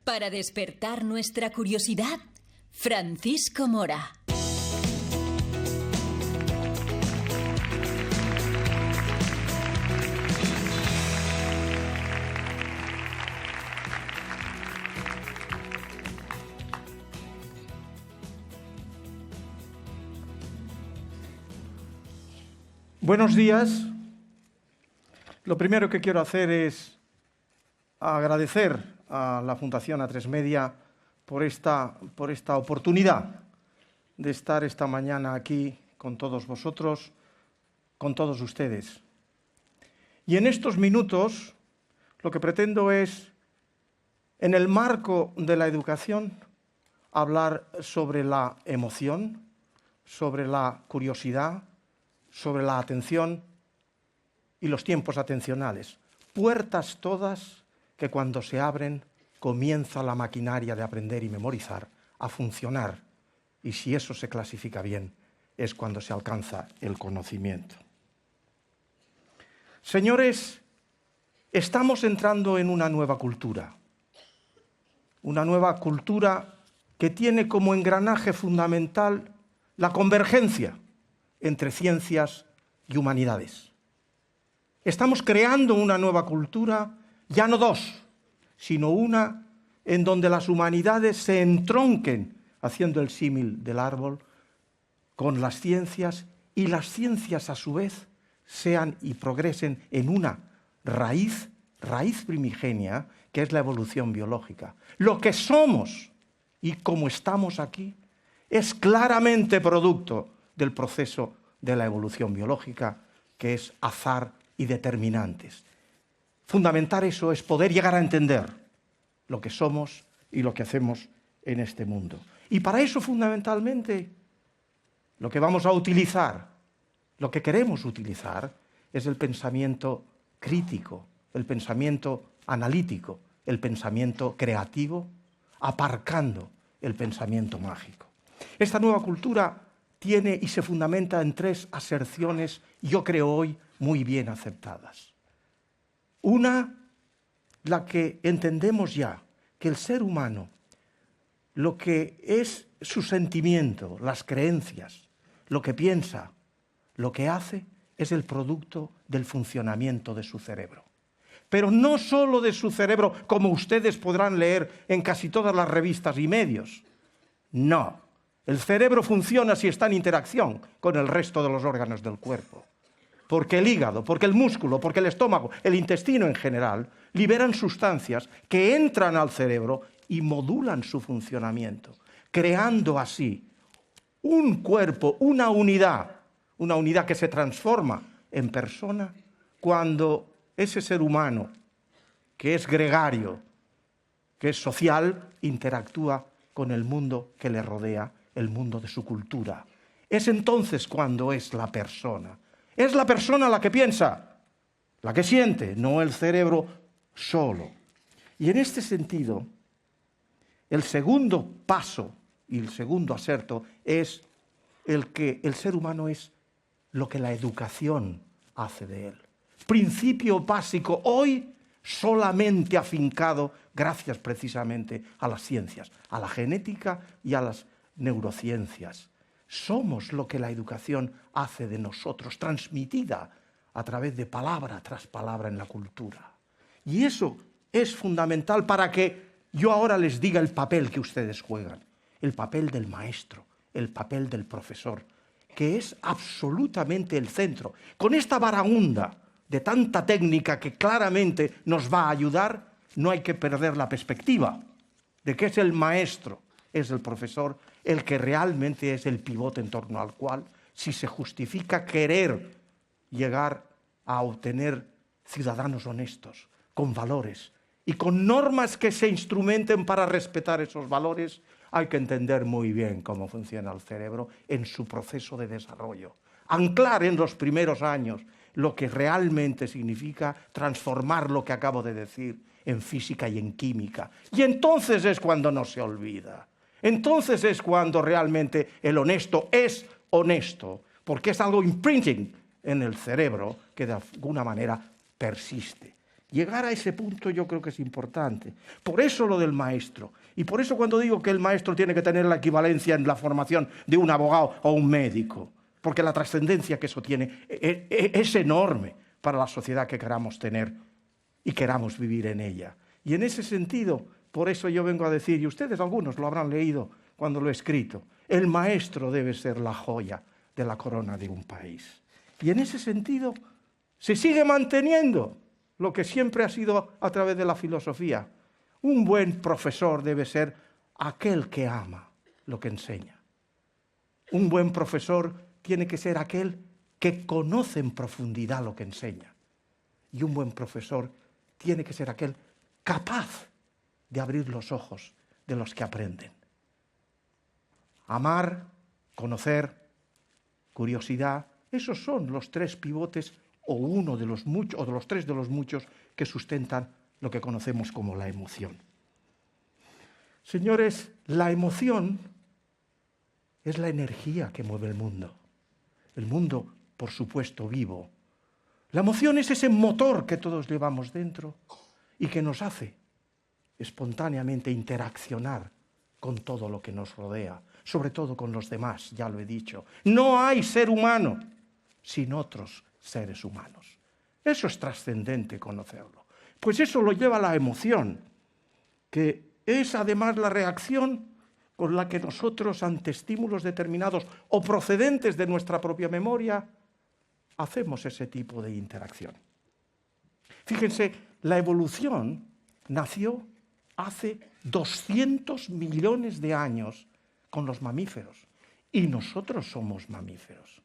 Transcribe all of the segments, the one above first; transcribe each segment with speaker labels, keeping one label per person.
Speaker 1: Para despertar nuestra curiosidad, Francisco Mora.
Speaker 2: Buenos días. Lo primero que quiero hacer es agradecer a la Fundación A3Media por esta oportunidad de estar esta mañana aquí con todos vosotros, con todos ustedes. Y en estos minutos lo que pretendo es, en el marco de la educación, hablar sobre la emoción, sobre la curiosidad, sobre la atención y los tiempos atencionales. Puertas todas que cuando se abren comienza la maquinaria de aprender y memorizar a funcionar. Y si eso se clasifica bien, es cuando se alcanza el conocimiento. Señores, estamos entrando en una nueva cultura. Una nueva cultura que tiene como engranaje fundamental la convergencia entre ciencias y humanidades. Estamos creando una nueva cultura, ya no dos, sino una en donde las humanidades se entronquen, haciendo el símil del árbol, con las ciencias, y las ciencias a su vez sean y progresen en una raíz primigenia, que es la evolución biológica. Lo que somos y cómo estamos aquí es claramente producto del proceso de la evolución biológica, que es azar y determinantes. Fundamentar eso es poder llegar a entender lo que somos y lo que hacemos en este mundo. Y para eso, fundamentalmente, lo que vamos a utilizar, lo que queremos utilizar, es el pensamiento crítico, el pensamiento analítico, el pensamiento creativo, aparcando el pensamiento mágico. Esta nueva cultura tiene y se fundamenta en tres aserciones, yo creo hoy, muy bien aceptadas. Una, la que entendemos ya, que el ser humano, lo que es su sentimiento, las creencias, lo que piensa, lo que hace, es el producto del funcionamiento de su cerebro. Pero no solo de su cerebro, como ustedes podrán leer en casi todas las revistas y medios. No. El cerebro funciona si está en interacción con el resto de los órganos del cuerpo. Porque el hígado, porque el músculo, porque el estómago, el intestino en general, liberan sustancias que entran al cerebro y modulan su funcionamiento, creando así un cuerpo, una unidad que se transforma en persona cuando ese ser humano, que es gregario, que es social, interactúa con el mundo que le rodea, el mundo de su cultura. Es entonces cuando es la persona. Es la persona la que piensa, la que siente, no el cerebro solo. Y en este sentido, el segundo paso y el segundo aserto es el que el ser humano es lo que la educación hace de él. Principio básico, hoy solamente afincado gracias precisamente a las ciencias, a la genética y a las neurociencias. Somos lo que la educación hace de nosotros, transmitida a través de palabra tras palabra en la cultura. Y eso es fundamental para que yo ahora les diga el papel que ustedes juegan, el papel del maestro, el papel del profesor, que es absolutamente el centro. Con esta barahunda de tanta técnica que claramente nos va a ayudar, no hay que perder la perspectiva de que es el maestro, es el profesor, el que realmente es el pivote en torno al cual, si se justifica querer llegar a obtener ciudadanos honestos, con valores y con normas que se instrumenten para respetar esos valores, hay que entender muy bien cómo funciona el cerebro en su proceso de desarrollo. Anclar en los primeros años lo que realmente significa transformar lo que acabo de decir en física y en química. Y entonces es cuando no se olvida. Entonces es cuando realmente el honesto es honesto, porque es algo imprinting en el cerebro que de alguna manera persiste. Llegar a ese punto yo creo que es importante. Por eso lo del maestro. Y por eso cuando digo que el maestro tiene que tener la equivalencia en la formación de un abogado o un médico, porque la trascendencia que eso tiene es enorme para la sociedad que queramos tener y queramos vivir en ella. Y en ese sentido, por eso yo vengo a decir, y ustedes algunos lo habrán leído cuando lo he escrito, el maestro debe ser la joya de la corona de un país. Y en ese sentido se sigue manteniendo lo que siempre ha sido a través de la filosofía. Un buen profesor debe ser aquel que ama lo que enseña. Un buen profesor tiene que ser aquel que conoce en profundidad lo que enseña. Y un buen profesor tiene que ser aquel capaz de abrir los ojos de los que aprenden. Amar, conocer, curiosidad, esos son los tres pivotes o uno de los muchos, o de los tres de los muchos que sustentan lo que conocemos como la emoción. Señores, la emoción es la energía que mueve el mundo. El mundo, por supuesto, vivo. La emoción es ese motor que todos llevamos dentro y que nos hace espontáneamente interaccionar con todo lo que nos rodea, sobre todo con los demás, ya lo he dicho. No hay ser humano sin otros seres humanos. Eso es trascendente conocerlo. Pues eso lo lleva a la emoción, que es además la reacción con la que nosotros, ante estímulos determinados o procedentes de nuestra propia memoria, hacemos ese tipo de interacción. Fíjense, la evolución nació hace 200 millones de años con los mamíferos, y nosotros somos mamíferos.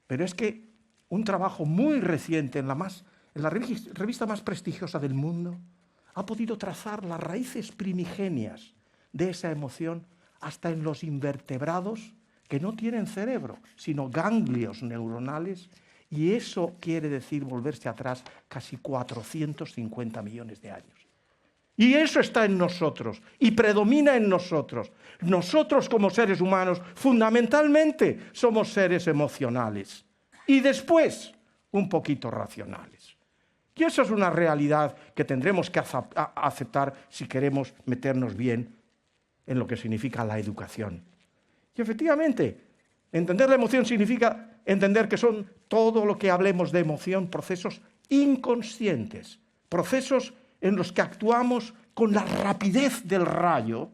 Speaker 2: Pero es que un trabajo muy reciente en la revista más prestigiosa del mundo ha podido trazar las raíces primigenias de esa emoción hasta en los invertebrados que no tienen cerebro, sino ganglios neuronales, y eso quiere decir volverse atrás casi 450 millones de años. Y eso está en nosotros y predomina en nosotros. Nosotros como seres humanos fundamentalmente somos seres emocionales y después un poquito racionales. Y eso es una realidad que tendremos que aceptar si queremos meternos bien en lo que significa la educación. Y efectivamente, entender la emoción significa entender que son todo lo que hablemos de emoción, procesos inconscientes, procesos en los que actuamos con la rapidez del rayo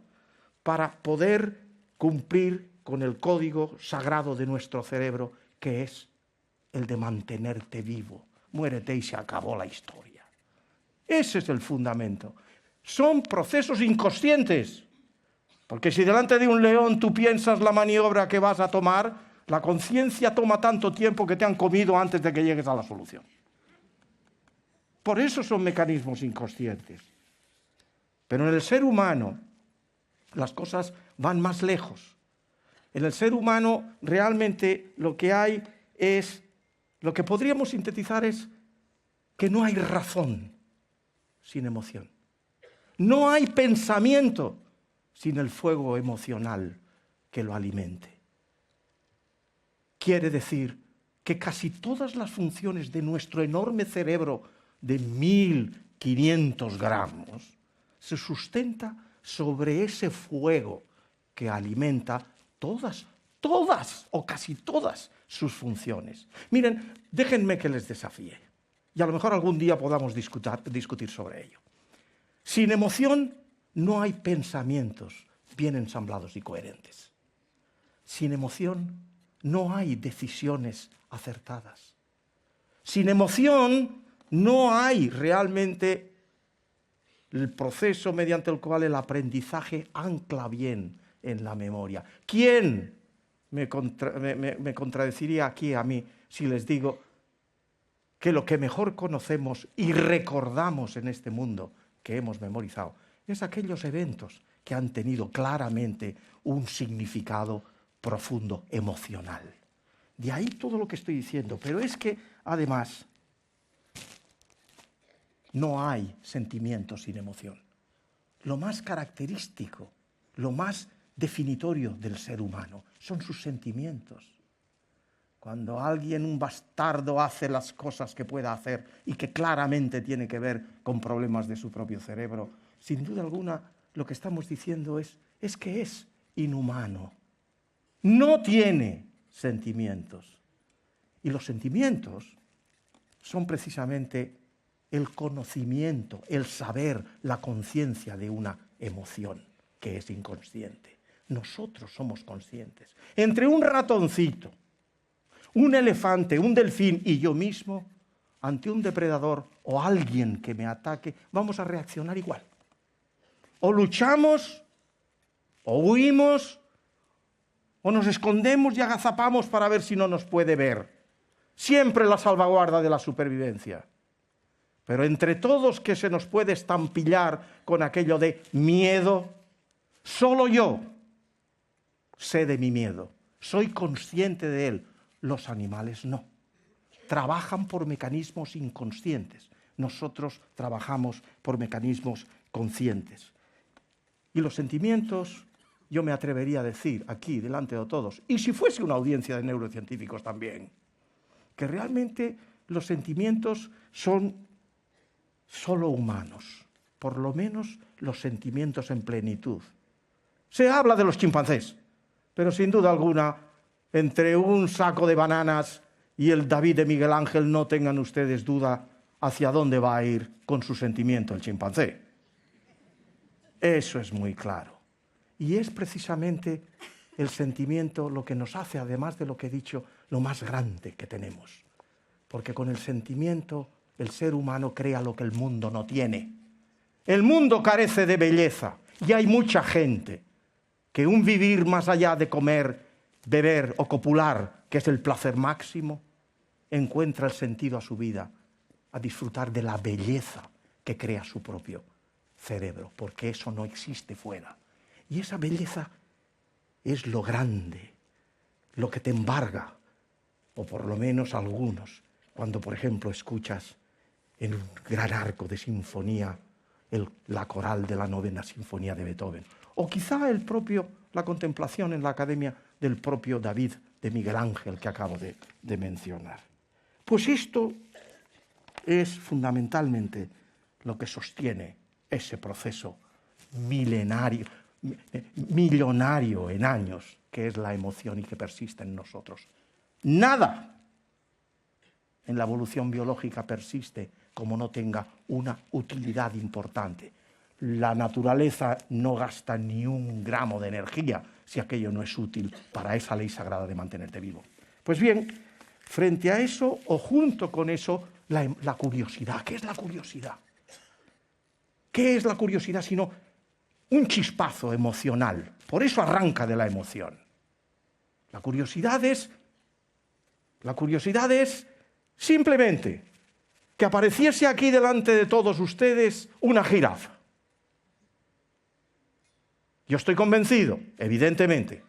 Speaker 2: para poder cumplir con el código sagrado de nuestro cerebro, que es el de mantenerte vivo. Muérete y se acabó la historia. Ese es el fundamento. Son procesos inconscientes, porque si delante de un león tú piensas la maniobra que vas a tomar, la conciencia toma tanto tiempo que te han comido antes de que llegues a la solución. Por eso son mecanismos inconscientes. Pero en el ser humano las cosas van más lejos. En el ser humano realmente lo que hay es, lo que podríamos sintetizar es que no hay razón sin emoción. No hay pensamiento sin el fuego emocional que lo alimente. Quiere decir que casi todas las funciones de nuestro enorme cerebro de 1.500 gramos se sustenta sobre ese fuego que alimenta todas o casi todas sus funciones. Miren, déjenme que les desafíe y a lo mejor algún día podamos discutir sobre ello. Sin emoción no hay pensamientos bien ensamblados y coherentes. Sin emoción no hay decisiones acertadas. Sin emoción no hay realmente el proceso mediante el cual el aprendizaje ancla bien en la memoria. ¿Quién me contradeciría aquí a mí si les digo que lo que mejor conocemos y recordamos en este mundo que hemos memorizado es aquellos eventos que han tenido claramente un significado profundo, emocional? De ahí todo lo que estoy diciendo, pero es que además no hay sentimientos sin emoción. Lo más característico, lo más definitorio del ser humano son sus sentimientos. cuando alguien, un bastardo, hace las cosas que pueda hacer y que claramente tiene que ver con problemas de su propio cerebro, sin duda alguna lo que estamos diciendo es que es inhumano. No tiene sentimientos. Y los sentimientos son precisamente el conocimiento, el saber, la conciencia de una emoción que es inconsciente. Nosotros somos conscientes. Entre un ratoncito, un elefante, un delfín y yo mismo, ante un depredador o alguien que me ataque, vamos a reaccionar igual. O luchamos, o huimos, o nos escondemos y agazapamos para ver si no nos puede ver. Siempre la salvaguarda de la supervivencia. Pero entre todos que se nos puede estampillar con aquello de miedo, solo yo sé de mi miedo, soy consciente de él. Los animales no. Trabajan por mecanismos inconscientes. Nosotros trabajamos por mecanismos conscientes. Y los sentimientos, yo me atrevería a decir aquí, delante de todos, y si fuese una audiencia de neurocientíficos también, que realmente los sentimientos son solo humanos, por lo menos los sentimientos en plenitud. Se habla de los chimpancés, pero sin duda alguna, entre un saco de bananas y el David de Miguel Ángel, no tengan ustedes duda hacia dónde va a ir con su sentimiento el chimpancé. Eso es muy claro. Y es precisamente el sentimiento lo que nos hace, además de lo que he dicho, lo más grande que tenemos. Porque con el sentimiento el ser humano crea lo que el mundo no tiene. El mundo carece de belleza y hay mucha gente que un vivir más allá de comer, beber o copular, que es el placer máximo, encuentra el sentido a su vida, a disfrutar de la belleza que crea su propio cerebro, porque eso no existe fuera. Y esa belleza es lo grande, lo que te embarga, o por lo menos algunos, cuando por ejemplo escuchas en un gran arco de sinfonía la coral de la 9ª Sinfonía de Beethoven, o quizá la contemplación en la academia del propio David de Miguel Ángel que acabo de mencionar. Pues esto es fundamentalmente lo que sostiene ese proceso milenario, millonario en años, que es la emoción y que persiste en nosotros. Nada en la evolución biológica persiste como no tenga una utilidad importante. La naturaleza no gasta ni un gramo de energía si aquello no es útil para esa ley sagrada de mantenerte vivo. Pues bien, frente a eso, o junto con eso, la curiosidad. ¿Qué es la curiosidad? ¿Qué es la curiosidad sino un chispazo emocional? Por eso arranca de la emoción. La curiosidad es simplemente que apareciese aquí delante de todos ustedes una jirafa. Yo estoy convencido, evidentemente,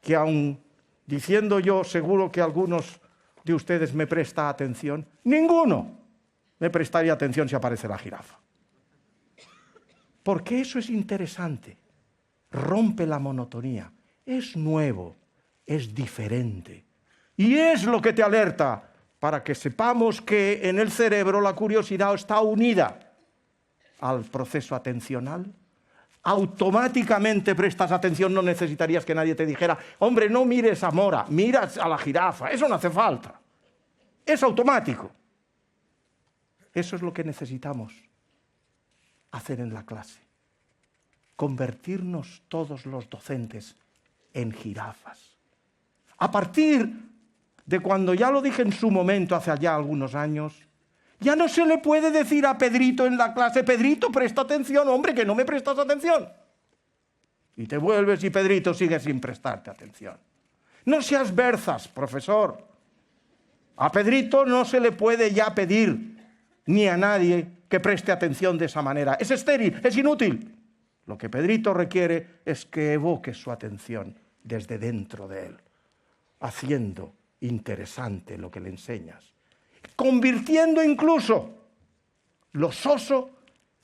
Speaker 2: que aun diciendo yo seguro que algunos de ustedes me presta atención, ninguno me prestaría atención si aparece la jirafa. Porque eso es interesante, rompe la monotonía, es nuevo, es diferente. Y es lo que te alerta para que sepamos que en el cerebro la curiosidad está unida al proceso atencional. Automáticamente prestas atención, no necesitarías que nadie te dijera, hombre, no mires a Mora, miras a la jirafa, eso no hace falta. Es automático. Eso es lo que necesitamos hacer en la clase. Convertirnos todos los docentes en jirafas. A partir de cuando, ya lo dije en su momento, hace ya algunos años, ya no se le puede decir a Pedrito en la clase, Pedrito, presta atención, hombre, que no me prestas atención. Y te vuelves y Pedrito sigue sin prestarte atención. No seas berzas, profesor. A Pedrito no se le puede ya pedir ni a nadie que preste atención de esa manera. Es estéril, es inútil. Lo que Pedrito requiere es que evoque su atención desde dentro de él, haciendo interesante lo que le enseñas, convirtiendo incluso lo soso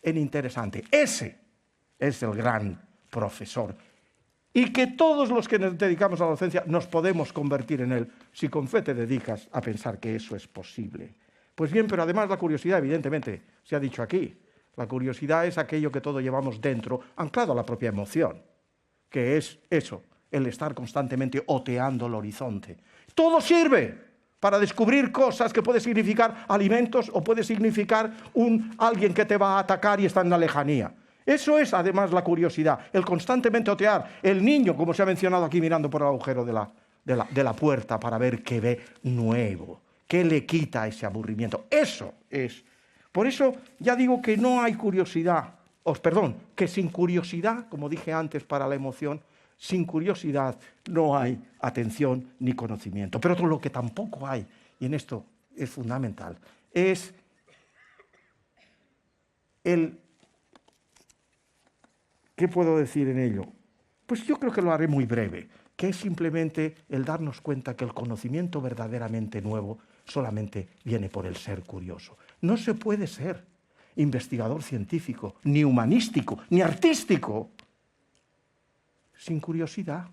Speaker 2: en interesante. Ese es el gran profesor. y que todos los que nos dedicamos a la docencia nos podemos convertir en él si con fe te dedicas a pensar que eso es posible. Pues bien, pero además la curiosidad, evidentemente, se ha dicho aquí, la curiosidad es aquello que todos llevamos dentro, anclado a la propia emoción, que es eso, el estar constantemente oteando el horizonte. Todo sirve para descubrir cosas que puede significar alimentos o puede significar alguien que te va a atacar y está en la lejanía. Eso es además la curiosidad, el constantemente otear. El niño, como se ha mencionado aquí, mirando por el agujero de la puerta para ver qué ve nuevo, qué le quita ese aburrimiento. Eso es. Por eso ya digo que no hay curiosidad, que sin curiosidad, como dije antes para la emoción, sin curiosidad no hay atención ni conocimiento. Pero lo que tampoco hay, y en esto es fundamental, es ¿qué puedo decir en ello? Pues yo creo que lo haré muy breve, que es simplemente el darnos cuenta que el conocimiento verdaderamente nuevo solamente viene por el ser curioso. No se puede ser investigador científico, ni humanístico, ni artístico, sin curiosidad.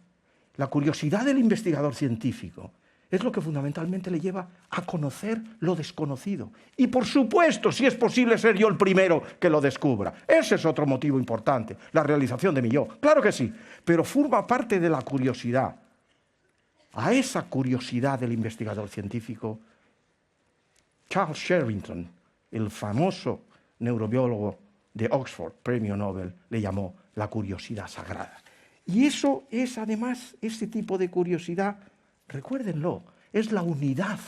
Speaker 2: La curiosidad del investigador científico es lo que fundamentalmente le lleva a conocer lo desconocido. Y por supuesto, si es posible, ser yo el primero que lo descubra. Ese es otro motivo importante, la realización de mi yo. Claro que sí, pero forma parte de la curiosidad. A esa curiosidad del investigador científico, Charles Sherrington, el famoso neurobiólogo de Oxford, premio Nobel, le llamó la curiosidad sagrada. Y eso es además, ese tipo de curiosidad, recuérdenlo, es la unidad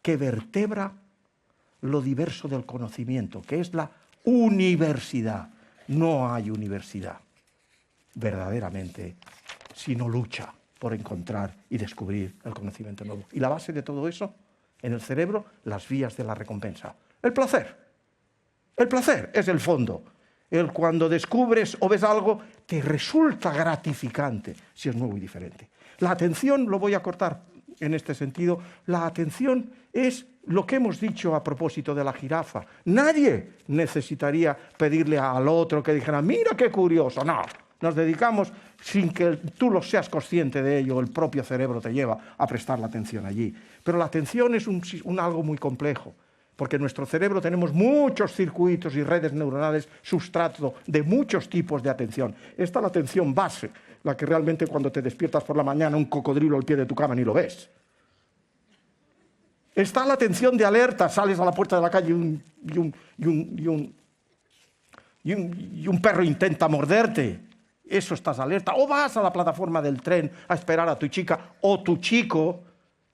Speaker 2: que vertebra lo diverso del conocimiento, que es la universidad. No hay universidad verdaderamente si no lucha por encontrar y descubrir el conocimiento nuevo. Y la base de todo eso, en el cerebro, las vías de la recompensa. El placer. El placer es el fondo. Cuando descubres o ves algo, te resulta gratificante si es nuevo y diferente. La atención, lo voy a cortar en este sentido, la atención es lo que hemos dicho a propósito de la jirafa. Nadie necesitaría pedirle al otro que dijera, mira qué curioso. No, nos dedicamos sin que tú lo seas consciente de ello, el propio cerebro te lleva a prestar la atención allí. Pero la atención es algo muy complejo. Porque en nuestro cerebro tenemos muchos circuitos y redes neuronales sustrato de muchos tipos de atención. Esta es la atención base, la que realmente cuando te despiertas por la mañana un cocodrilo al pie de tu cama ni lo ves. Está la atención de alerta, sales a la puerta de la calle y un perro intenta morderte. Eso estás alerta. O vas a la plataforma del tren a esperar a tu chica o tu chico.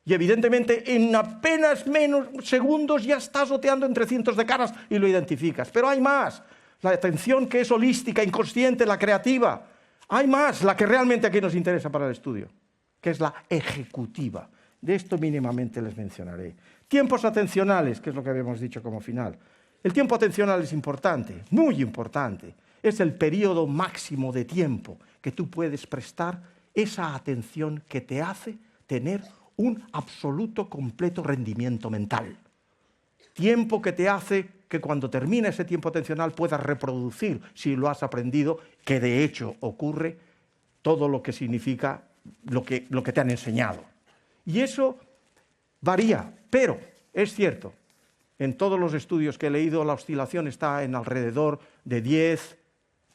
Speaker 2: Y evidentemente en apenas menos segundos ya estás oteando entre cientos de caras y lo identificas. Pero hay más, la atención que es holística, inconsciente, la creativa. Hay más, la que realmente aquí nos interesa para el estudio, que es la ejecutiva. De esto mínimamente les mencionaré. Tiempos atencionales, que es lo que habíamos dicho como final. El tiempo atencional es importante, muy importante. Es el periodo máximo de tiempo que tú puedes prestar esa atención que te hace tener un absoluto, completo rendimiento mental. Tiempo que te hace que cuando termine ese tiempo atencional puedas reproducir, si lo has aprendido, que de hecho ocurre, todo lo que significa lo que te han enseñado. Y eso varía, pero es cierto, en todos los estudios que he leído la oscilación está en alrededor de 10,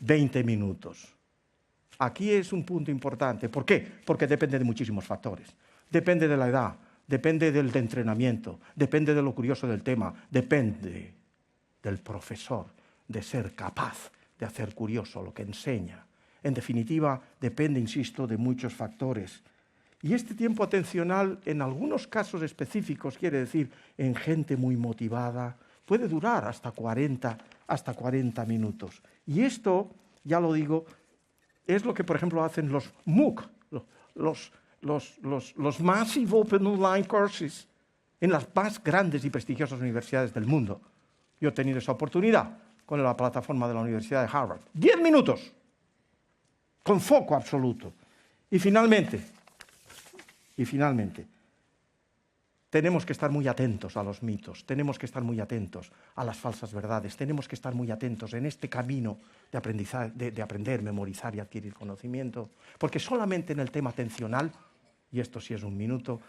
Speaker 2: 20 minutos. Aquí es un punto importante. ¿Por qué? Porque depende de muchísimos factores. Depende de la edad, depende del entrenamiento, depende de lo curioso del tema, depende del profesor, de ser capaz de hacer curioso lo que enseña. En definitiva, depende, insisto, de muchos factores. Y este tiempo atencional, en algunos casos específicos, quiere decir, en gente muy motivada, puede durar hasta 40 minutos. Y esto, ya lo digo, es lo que, por ejemplo, hacen los MOOC, los Massive Open Online Courses, en las más grandes y prestigiosas universidades del mundo. Yo he tenido esa oportunidad con la plataforma de la Universidad de Harvard. 10 minutos, con foco absoluto. Y finalmente, Tenemos que estar muy atentos a los mitos, tenemos que estar muy atentos a las falsas verdades, tenemos que estar muy atentos en este camino de aprendizaje, de aprender, memorizar y adquirir conocimiento, porque solamente en el tema atencional, y esto sí es un minuto,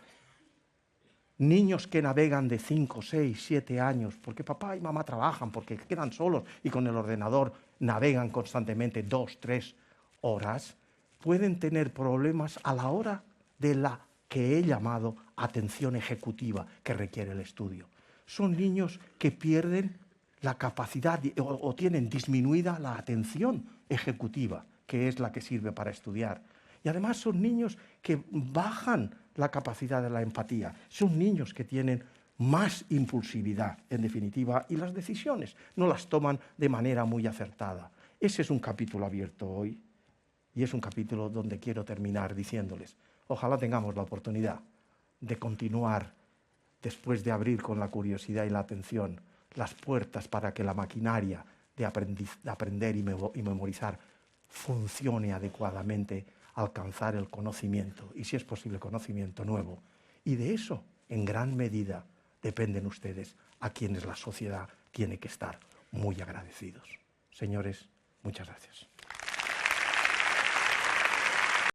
Speaker 2: niños que navegan de 5, 6, 7 años, porque papá y mamá trabajan, porque quedan solos y con el ordenador navegan constantemente 2, 3 horas, pueden tener problemas a la hora de la que he llamado atención ejecutiva que requiere el estudio. Son niños que pierden la capacidad o tienen disminuida la atención ejecutiva, que es la que sirve para estudiar. Y además son niños que bajan la capacidad de la empatía. Son niños que tienen más impulsividad, en definitiva, y las decisiones no las toman de manera muy acertada. Ese es un capítulo abierto hoy y es un capítulo donde quiero terminar diciéndoles: ojalá tengamos la oportunidad de continuar, después de abrir con la curiosidad y la atención las puertas para que la maquinaria de aprender y memorizar funcione adecuadamente, alcanzar el conocimiento, y si es posible conocimiento nuevo. Y de eso, en gran medida, dependen ustedes, a quienes la sociedad tiene que estar muy agradecidos. Señores, muchas gracias.